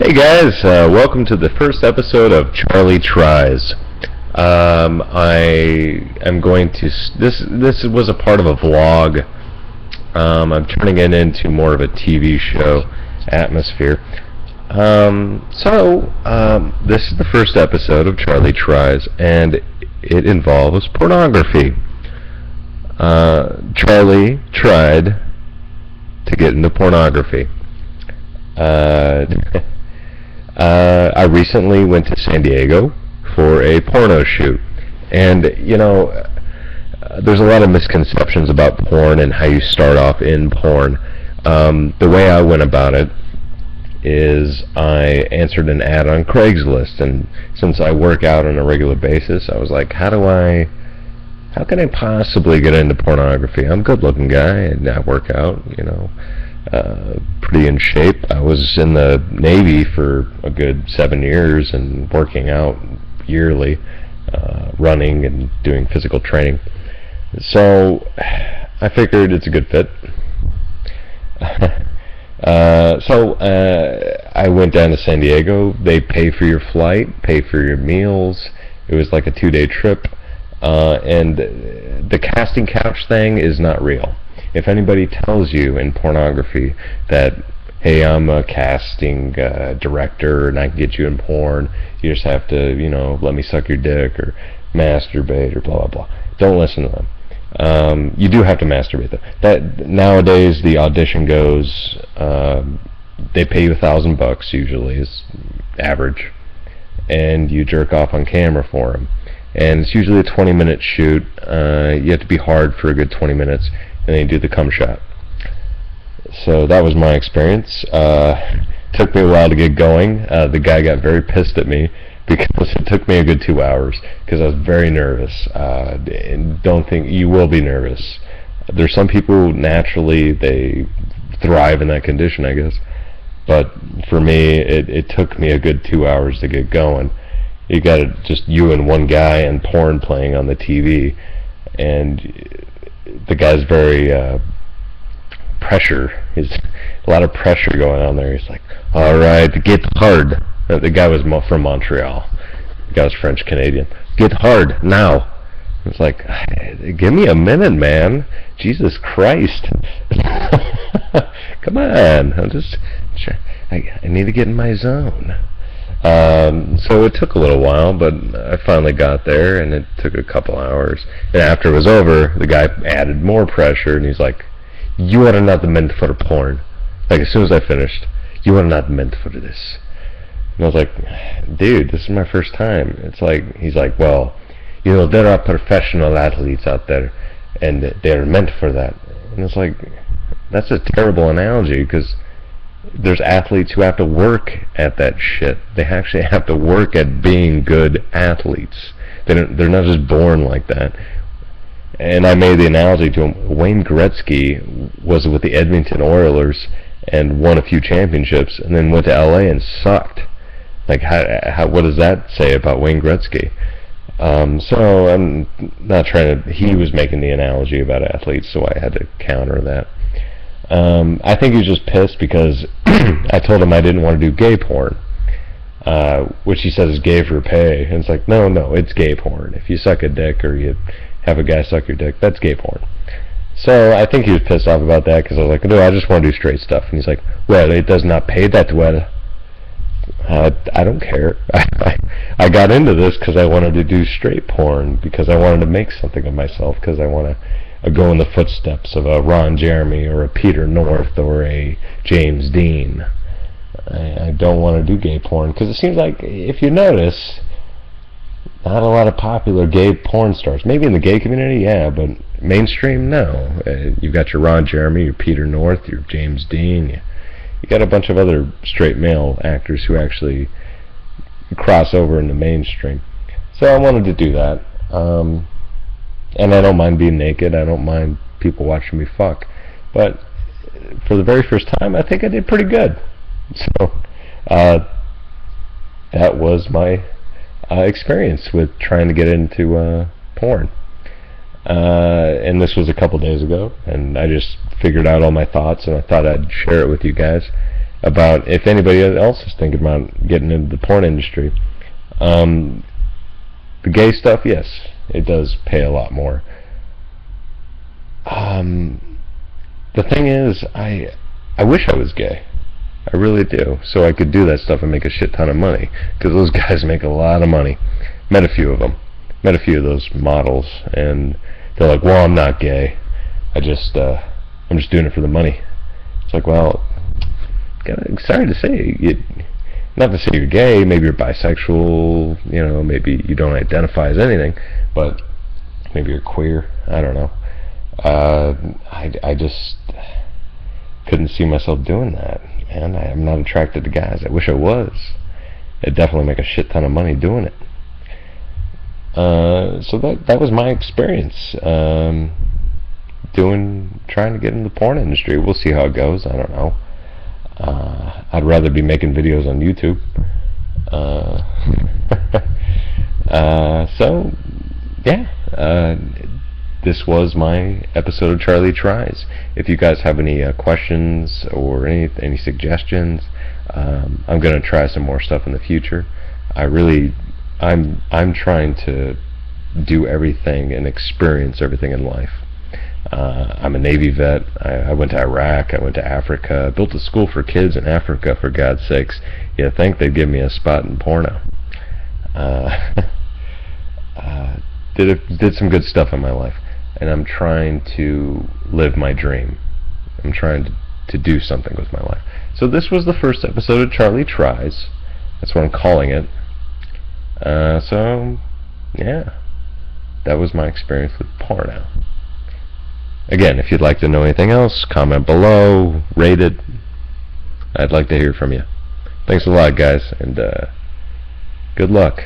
Hey guys, welcome to the first episode of Charlie Tries. I am going to. This was a part of a vlog. I'm turning it into more of a TV show atmosphere. This is the first episode of Charlie Tries, and it involves pornography. Charlie tried to get into pornography. I recently went to San Diego for a porno shoot, and there's a lot of misconceptions about porn and how you start off in porn. The way I went about it is I answered an ad on Craigslist, and since I work out on a regular basis, I was like, how can I possibly get into pornography? I'm a good-looking guy, and I work out, pretty in shape. I was in the Navy for a good 7 years and working out yearly, running and doing physical training. So I figured it's a good fit. I went down to San Diego. They pay for your flight, pay for your meals. It was like a 2-day trip. And the casting couch thing is not real. If anybody tells you in pornography that, hey, I'm a casting director and I can get you in porn, you just have to, let me suck your dick or masturbate or blah, blah, blah, don't listen to them. You do have to masturbate though. That nowadays the audition goes, they pay you $1,000 usually is average, and you jerk off on camera for them. And it's usually a 20-minute shoot. You have to be hard for a good 20 minutes, and then you do the cum shot. So that was my experience. Took me a while to get going. The guy got very pissed at me because it took me a good 2 hours because I was very nervous. And don't think you will be nervous. There's some people naturally they thrive in that condition, I guess. But for me, it took me a good 2 hours to get going. You got just you and one guy and porn playing on the TV, and the guy's very pressure. There's a lot of pressure going on there. He's like, all right, get hard. The guy was from Montreal. The guy was French Canadian. Get hard now. It's like, give me a minute, man. Jesus Christ. Come on. I need to get in my zone. So it took a little while, but I finally got there, and it took a couple hours. And after it was over, the guy added more pressure, and he's like, you are not meant for porn. Like, as soon as I finished, you are not meant for this. And I was like, dude, this is my first time. It's like, he's like, well, there are professional athletes out there, and they're meant for that. And it's like, that's a terrible analogy, because there's athletes who have to work at that shit. They actually have to work at being good athletes. They're not just born like that. And I made the analogy to him. Wayne Gretzky was with the Edmonton Oilers and won a few championships, and then went to LA and sucked. Like, what does that say about Wayne Gretzky? So I'm not trying to. He was making the analogy about athletes, so I had to counter that. I think he was just pissed because I told him I didn't want to do gay porn, which he says is gay for pay. And it's like, no, it's gay porn. If you suck a dick or you have a guy suck your dick, that's gay porn. So I think he was pissed off about that because I was like, no, I just want to do straight stuff. And he's like, well, it does not pay that well. I don't care. I got into this because I wanted to do straight porn, because I wanted to make something of myself, because I want to go in the footsteps of a Ron Jeremy or a Peter North or a James Dean. I don't want to do gay porn because it seems like, if you notice, not a lot of popular gay porn stars. Maybe in the gay community, yeah, but mainstream, no. You've got your Ron Jeremy, your Peter North, your James Dean. You got a bunch of other straight male actors who actually cross over in the mainstream. So I wanted to do that. And I don't mind being naked. I don't mind people watching me fuck. But for the very first time, I think I did pretty good. So that was my experience with trying to get into porn. And this was a couple days ago, and I just figured out all my thoughts, and I thought I'd share it with you guys. about if anybody else is thinking about getting into the porn industry. The gay stuff, yes, it does pay a lot more. The thing is, I wish I was gay. I really do, so I could do that stuff and make a shit ton of money, because those guys make a lot of money. Met a few of them, met a few of those models, and they're like, well, I'm not gay, I'm just doing it for the money. It's like, well, sorry to say, not to say you're gay, maybe you're bisexual, maybe you don't identify as anything, but maybe you're queer, I don't know. I just couldn't see myself doing that, man. I'm not attracted to guys. I wish I was. I'd definitely make a shit ton of money doing it. So that was my experience trying to get in the porn industry. We'll see how it goes. I don't know. I'd rather be making videos on YouTube. So yeah, this was my episode of Charlie Tries. If you guys have any questions or any suggestions, I'm gonna try some more stuff in the future. I'm trying to do everything and experience everything in life. I'm a Navy vet. I went to Iraq. I went to Africa. I built a school for kids in Africa, for God's sakes. You'd think they'd give me a spot in porno. Did some good stuff in my life, and I'm trying to live my dream. I'm trying to do something with my life. So this was the first episode of Charlie Tries. That's what I'm calling it. So yeah, that was my experience with porno. Again, if you'd like to know anything else, comment below, rate it. I'd like to hear from you. Thanks a lot, guys, and good luck.